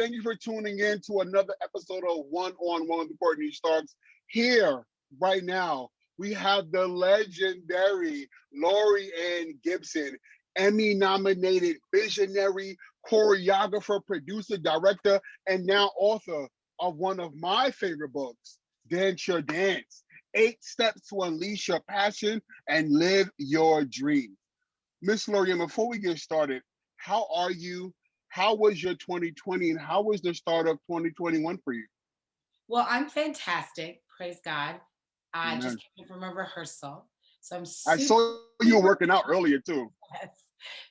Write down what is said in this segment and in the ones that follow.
Thank you for tuning in to another episode of One on One with Courtney Starks. Here, right now, we have the legendary Laurieann Gibson, Emmy nominated visionary, choreographer, producer, director, and now author of one of my favorite books, Dance Your Dance: 8 Steps to Unleash Your Passion and Live Your Dream. Miss Laurieann, before we get started, how are you? How was your 2020 and how was the start of 2021 for you? Well, I'm fantastic. Praise God. I just Amen. came from a rehearsal. So I'm I super, saw you were working super, out earlier too. yes,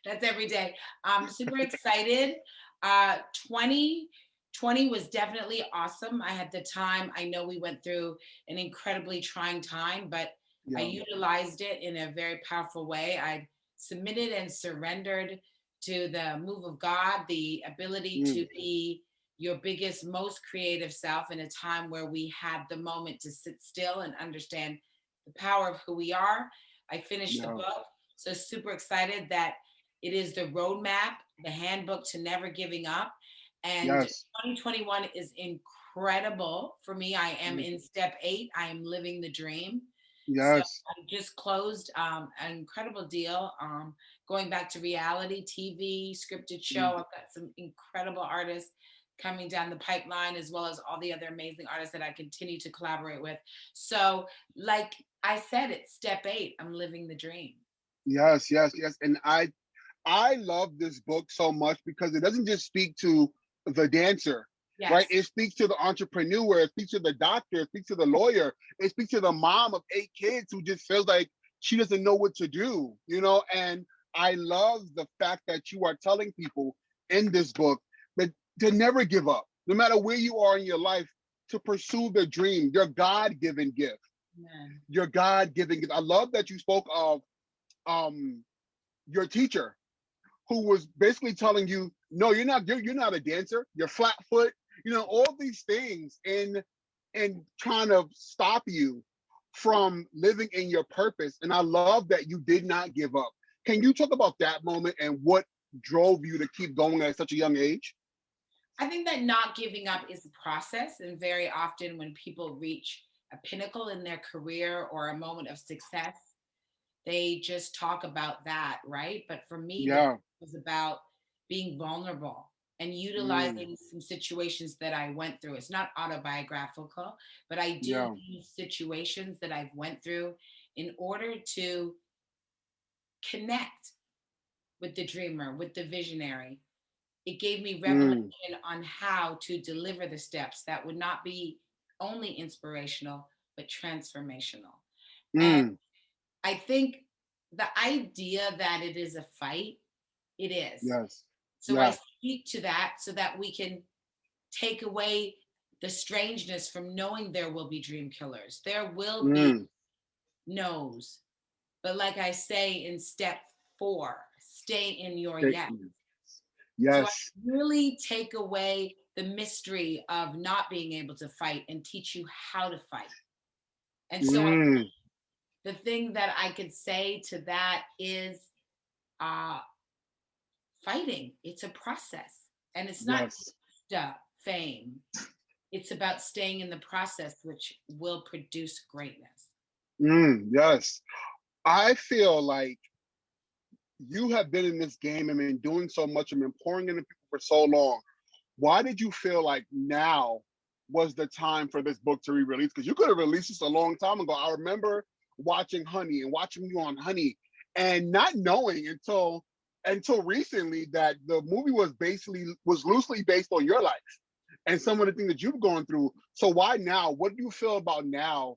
that's every day. I'm super excited. Uh, 2020 was definitely awesome. I had the time. I know we went through an incredibly trying time, but I Yeah. utilized it in a very powerful way. I submitted and surrendered to the move of God, the ability to Mm, be your biggest, most creative self in a time where we had the moment to sit still and understand the power of who we are. I finished the yeah. book, so super excited that it is the roadmap, the handbook to never giving up. And Yes. 2021 is incredible for me. I am Mm, in step 8. I am living the dream. So yes. I just closed an incredible deal. Going back to reality TV, scripted show. Mm, I've got some incredible artists coming down the pipeline, as well as all the other amazing artists that I continue to collaborate with. So, like I said, it's step 8. I'm living the dream. yes, yes, yes. And I love this book so much because it doesn't just speak to the dancer, right? Yes. It speaks to the entrepreneur, it speaks to the doctor, it speaks to the lawyer, it speaks to the mom of 8 kids who just feels like she doesn't know what to do, you know? And I love the fact that you are telling people in this book that to never give up, no matter where you are in your life, to pursue the dream, your God-given gift, Amen. your God-given gift. I love that you spoke of um your teacher who was basically telling you, no, you're not a dancer, you're flat foot, all these things and trying to stop you from living in your purpose. And I love that you did not give up. Can you talk about that moment and what drove you to keep going at such a young age? I think that not giving up is a process. And very often, when people reach a pinnacle in their career or a moment of success, they just talk about that, right? But for me, the book Yeah. was about being vulnerable and Mm, utilizing some situations that I went through. It's not autobiographical, but I do yeah. use situations that I've went through in order to connect with the dreamer, with the visionary. It gave me revelation Mm, on how to deliver the steps that would not be only inspirational, but transformational. And mm, I think the idea that it is a fight, it is. yes. So I Yeah. speak to that so that we can take away the strangeness from knowing there will be dream killers. There will be Mm, no's. But like I say in step 4, stay in your thank yes. you. So I Yes. really take away the mystery of not being able to fight and teach you how to fight. And so Mm, the thing that I could say to that is uh, fighting. It's a process. And it's not yes. just fame. It's about staying in the process, which will produce greatness. Yes. I feel like you have been in this game and been doing so much and been pouring into people for so long. Why did you feel like now was the time for this book to re-release? Because you could have released this a long time ago. I remember watching Honey and watching you on Honey and not knowing until recently that the movie was loosely based on your life and some of the things that you've gone through. So why now? What do you feel about now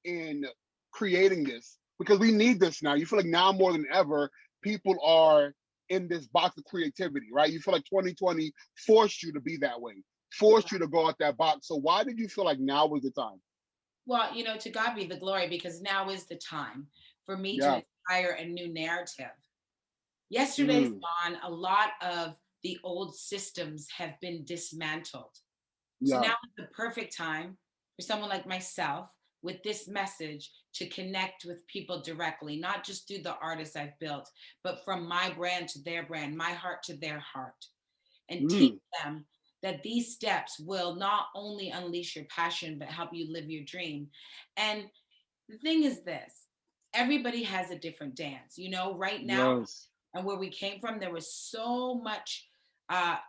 in creating this? Because we need this now. You feel like now more than ever, people are in this box of creativity, right? You feel like 2020 forced you to be that way, forced you to go out that box. So why did you feel like now was the time? Well, to God be the glory because now is the time for me to Yeah. inspire a new narrative. Yesterday's Mm, gone. A lot of the old systems have been dismantled. So yeah. now is the perfect time for someone like myself with this message to connect with people directly, not just through the artists I've built, but from my brand to their brand, my heart to their heart, and teach Mm, them that these steps will not only unleash your passion, but help you live your dream. And the thing is this, everybody has a different dance. Right now, Yes. and where we came from, there was so much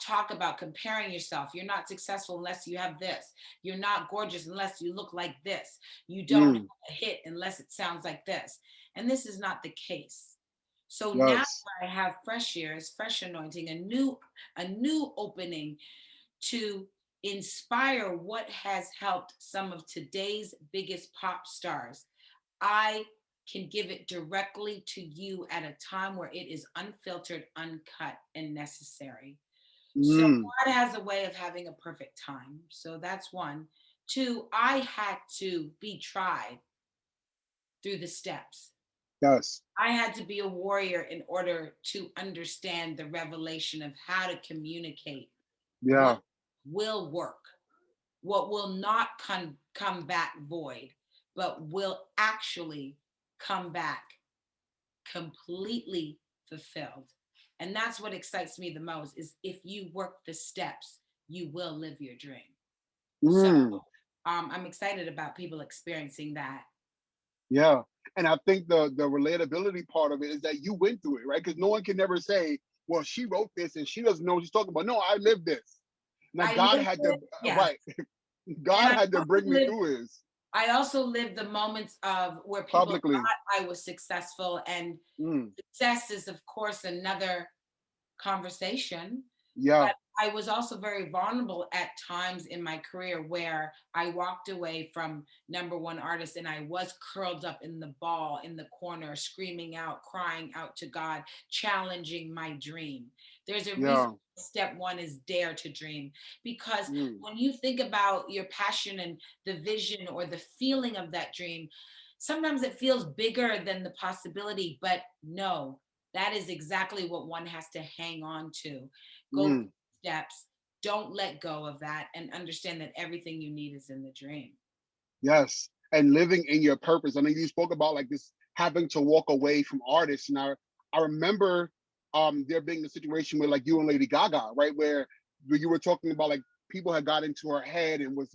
talk about comparing yourself. You're not successful unless you have this. You're not gorgeous unless you look like this. You don't have Mm. a hit unless it sounds like this. And this is not the case. So now Yes. I have fresh ears, fresh anointing, a new opening to inspire what has helped some of today's biggest pop stars. I can give it directly to you at a time where it is unfiltered, uncut, and necessary. So Mm. God has a way of having a perfect time. So that's one. Two, I had to be tried through the steps. Yes. I had to be a warrior in order to understand the revelation of how to communicate what Yeah. will work, what will not come back void, but will actually come back completely fulfilled. And that's what excites me the most is if you work the steps, you will live your dream. So Mm. I'm excited about people experiencing that. Yeah. And I think the relatability part of it is that you went through it, right? Because no one can never say, well, she wrote this and she doesn't know what she's talking about. No, I lived this. Now I God lived had to, it, yes. right. And God had to bring me through his I also lived the moments of where people publicly. thought I was successful, and Mm. success is of course another conversation. Yeah. But I was also very vulnerable at times in my career where I walked away from number one artist and I was curled up in the ball in the corner, screaming out, crying out to God, challenging my dream. There's a reason Yeah. step one is dare to dream, because Mm. when you think about your passion and the vision or the feeling of that dream, sometimes it feels bigger than the possibility, but no, that is exactly what one has to hang on to. Go through Mm. steps, don't let go of that, and understand that everything you need is in the dream. Yes. And living in your purpose. I mean, you spoke about like this having to walk away from artists. And I remember there being a situation where like you and Lady Gaga, right? Where you were talking about like people had got into her head and was,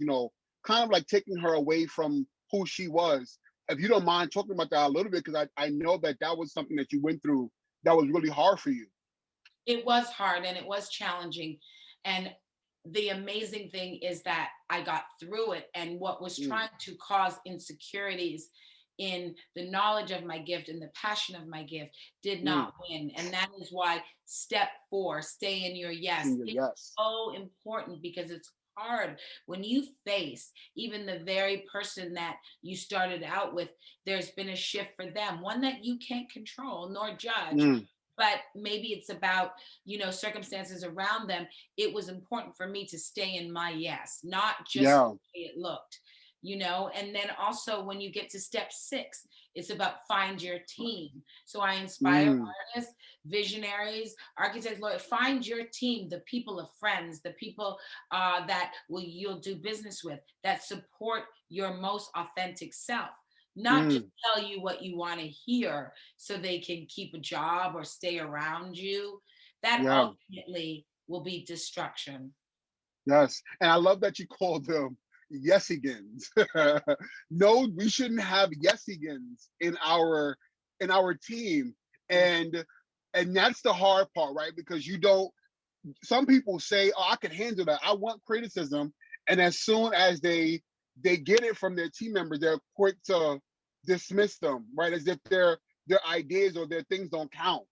kind of like taking her away from who she was. If you don't mind talking about that a little bit, because I know that that was something that you went through that was really hard for you. It was hard and it was challenging. And the amazing thing is that I got through it. And what was Mm. trying to cause insecurities in the knowledge of my gift and the passion of my gift did Mm. not win. And that is why step four, stay in your yes, In your is yes. so important, because it's hard when you face even the very person that you started out with. There's been a shift for them, one that you can't control nor judge, Mm. but maybe it's about circumstances around them. It was important for me to stay in my yes, not just the Yeah. way it looked. And then also when you get to step six, it's about find your team. So I inspire Mm. artists, visionaries, architects, lawyers. Find your team, the people of friends, the people that you'll do business with, that support your most authentic self, not just Mm. tell you what you want to hear so they can keep a job or stay around you. That Yeah. ultimately will be destruction. Yes, and I love that you called them yesigans. No, we shouldn't have yesigans in our team, and that's the hard part, right? Because you don't. Some people say, "Oh, I can handle that. I want criticism," and as soon as they get it from their team members, they're quick to dismiss them, right? As if their ideas or their things don't count.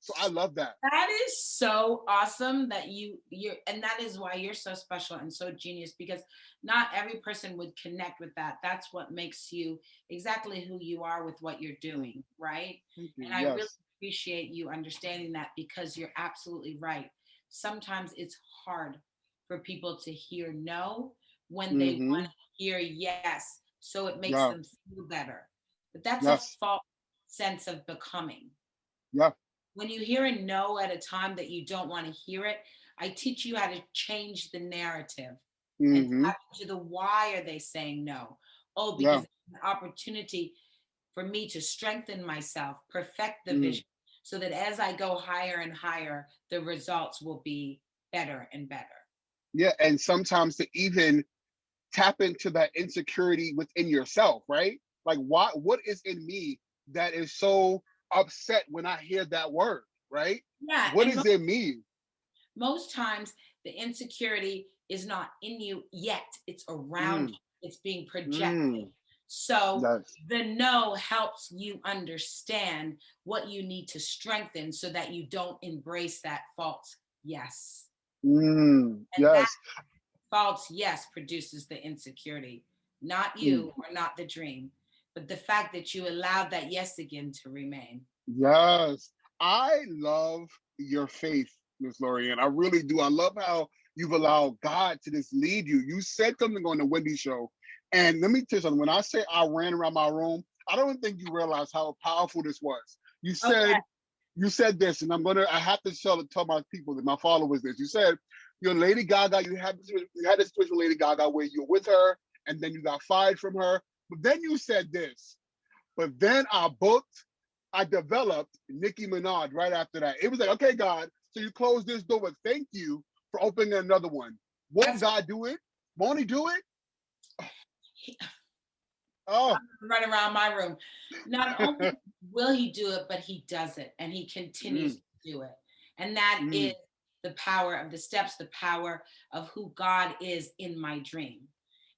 So I love that. That is so awesome that you're, and that is why you're so special and so genius, because not every person would connect with that. That's what makes you exactly who you are with what you're Mm, doing, right? thank you. And I really Yes. appreciate you understanding that, because you're absolutely right. Sometimes it's hard for people to hear no when they want Mm-hmm. to hear yes, so it makes Yeah. them feel better. But that's a Yes. false sense of becoming. Yeah. When you hear a no at a time that you don't want to hear it, I teach you how to change the narrative and Mm-hmm. tap into the why are they saying no? Oh, because Yeah. it's an opportunity for me to strengthen myself, perfect the Mm. vision, so that as I go higher and higher, the results will be better and better. Yeah, and sometimes to even tap into that insecurity within yourself, right? Like, what is in me that is so upset when I hear that word, right? Yeah, What and is in me? most times the insecurity is not in you yet, it's around Mm, you, it's being projected. mm, So yes. the no helps you understand what you need to strengthen so that you don't embrace that false yes. And that Yes. false yes produces the insecurity, not Mm, you or not the dream, but the fact that you allowed that yes again to remain. yes. I love your faith, Miss Laurieann. I really do. I love how you've allowed God to just lead you. You said something on the Wendy show. And let me tell you something. When I say I ran around my room, I don't think you realize how powerful this was. Okay. You said this, and I have to tell my people, that my followers this. You said, you're Lady Gaga, you had this situation with Lady Gaga where you're with her and then you got fired from her. But then you said this. But then I developed Nicki Minaj right after that. It was like, okay, God, so you closed this door, but thank you for opening another one. Won't That's God do it? Won't he do it? Oh, run around my room. Not only will he do it, but he does it and he continues mm, to do it. And that is mm, the power of the steps, the power of who God is in my dream.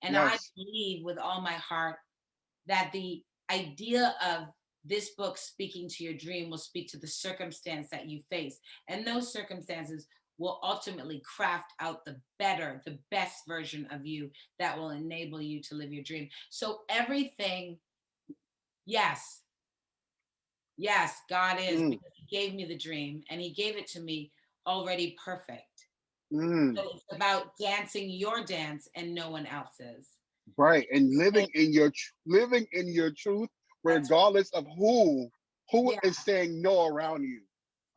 And I yes. believe with all my heart that the idea of this book speaking to your dream will speak to the circumstance that you face. And those circumstances will ultimately craft out the better, the best version of you that will enable you to live your dream. So everything, yes, yes, God is, Mm, because he gave me the dream and he gave it to me already perfect. mm. So it's about dancing your dance and no one else's. Right. And And living in your truth, that's regardless of who yeah. is saying no around you.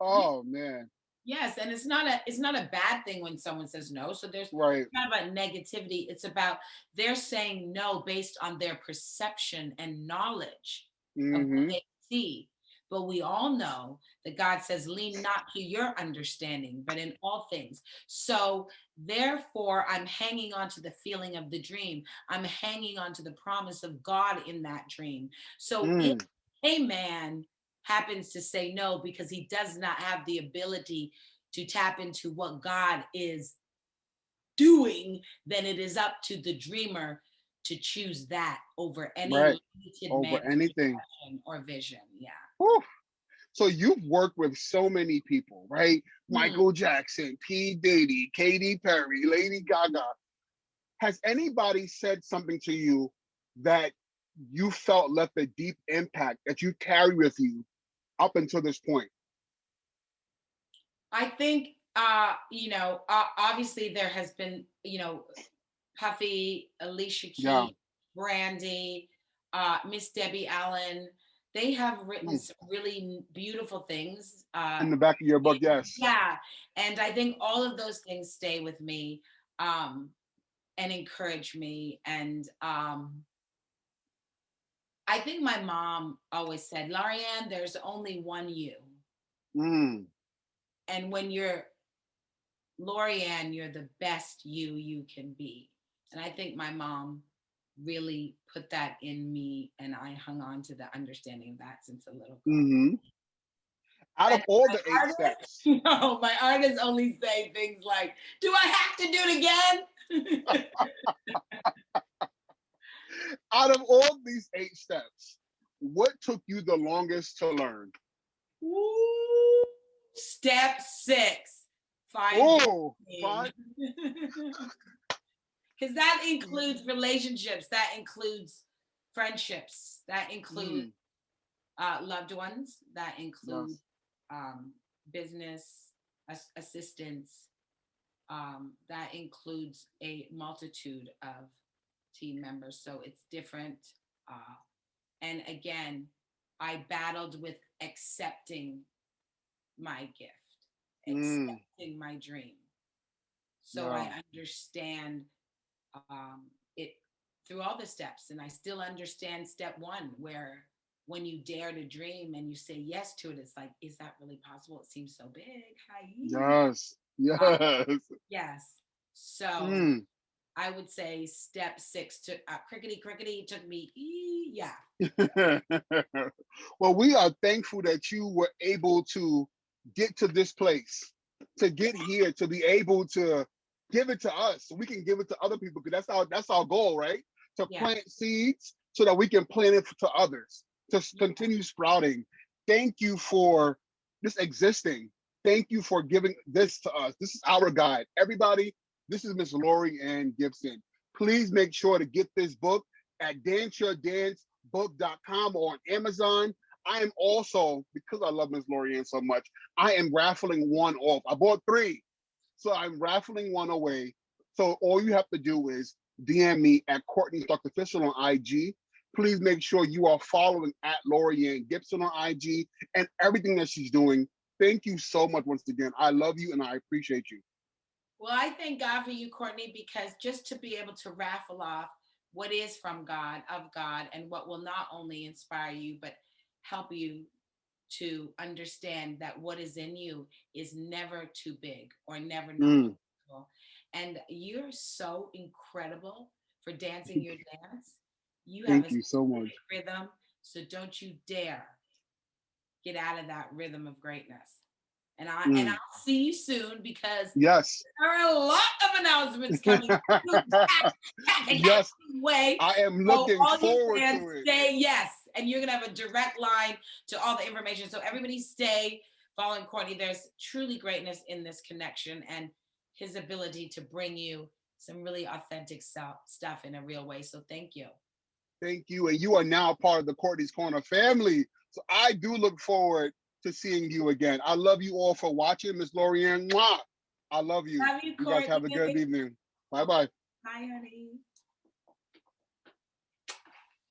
Yeah. Oh man. Yes, and it's not a bad thing when someone says no. So there's Right. not about negativity. It's about they're saying no based on their perception and knowledge of what Mm-hmm. they see. But we all know that God says, lean not to your understanding, but in all things. So therefore, I'm hanging on to the feeling of the dream. I'm hanging on to the promise of God in that dream. So if Mm. a man happens to say no because he does not have the ability to tap into what God is doing, then it is up to the dreamer to choose that over any Right. limited Over man's anything. perception or vision. Yeah. Whew. So you've worked with so many people, right? Hmm. Michael Jackson, P. Diddy, Katy Perry, Lady Gaga. Has anybody said something to you that you felt left a deep impact that you carry with you up until this point? I think, obviously there has been, Puffy, Alicia Yeah. Keys, Brandy, Miss Debbie Allen. They have written Mm. some really beautiful things. In the back of your book, yes. Yeah, and I think all of those things stay with me, um, and encourage me. And I think my mom always said, Laurieann, there's only one you. Mm. And when you're Laurieann, you're the best you can be. And I think my mom really put that in me, and I hung on to the understanding of that since a little girl. Hmm. Out And of all my the eight artists, steps, no, my artists only say things like, "Do I have to do it again?" out of all these eight steps, what took you the longest to learn? Ooh, step 6, find your Oh, team. fine. Because that includes relationships, that includes friendships, that includes Mm, loved ones, that include yes. um, business assistance, that includes a multitude of team members. So it's different. Uh, and again, I battled with accepting my gift, Mm, accepting my dream. So yeah. I understand it through all the steps. And I still understand step 1, where when you dare to dream and you say yes to it, it's like, is that really possible? It seems so big. Hi. Yes. Yes. Yes. So Mm. I would say step 6 took crickety crickety took me yeah. Well, we are thankful that you were able to get to this place, to get here, to be able to give it to us, so we can give it to other people. Because that's our goal, right? To Yeah. plant seeds so that we can plant it to others, to Yeah. continue sprouting. Thank you for this existing. Thank you for giving this to us. This is our guide. Everybody, this is Miss Laurieann Gibson. Please make sure to get this book at danceyourdancebook.com or on Amazon. I am also, because I love Miss Laurieann so much, I am raffling one off. I bought 3, so I'm raffling one away. So all you have to do is DM me at Courtney Stark Official on IG. Please make sure you are following at Laurieann Gibson on IG and everything that she's doing. Thank you so much once again. I love you and I appreciate you. Well, I thank God for you, Courtney, because just to be able to raffle off what is from God, of God, and what will not only inspire you, but help you to understand that what is in you is never too big or never not Mm, possible. And you're so incredible for dancing your dance. You have a thank you so specific much. rhythm, so don't you dare get out of that rhythm of greatness. And Mm, I'll see you soon because yes. there are a lot of announcements coming soon, Yes, way. I am So looking all you forward fans to it. stay, yes, and you're gonna have a direct line to all the information. So everybody stay following Courtney. There's truly greatness in this connection and his ability to bring you some really authentic stuff in a real way. So thank you. Thank you. And you are now part of the Courtney's Corner family. So I do look forward to seeing you again. I love you all for watching. Miss Laurieann, mwah! I love you. Love you, You guys have a good Courtney. evening. Bye Okay. bye. Bye, honey.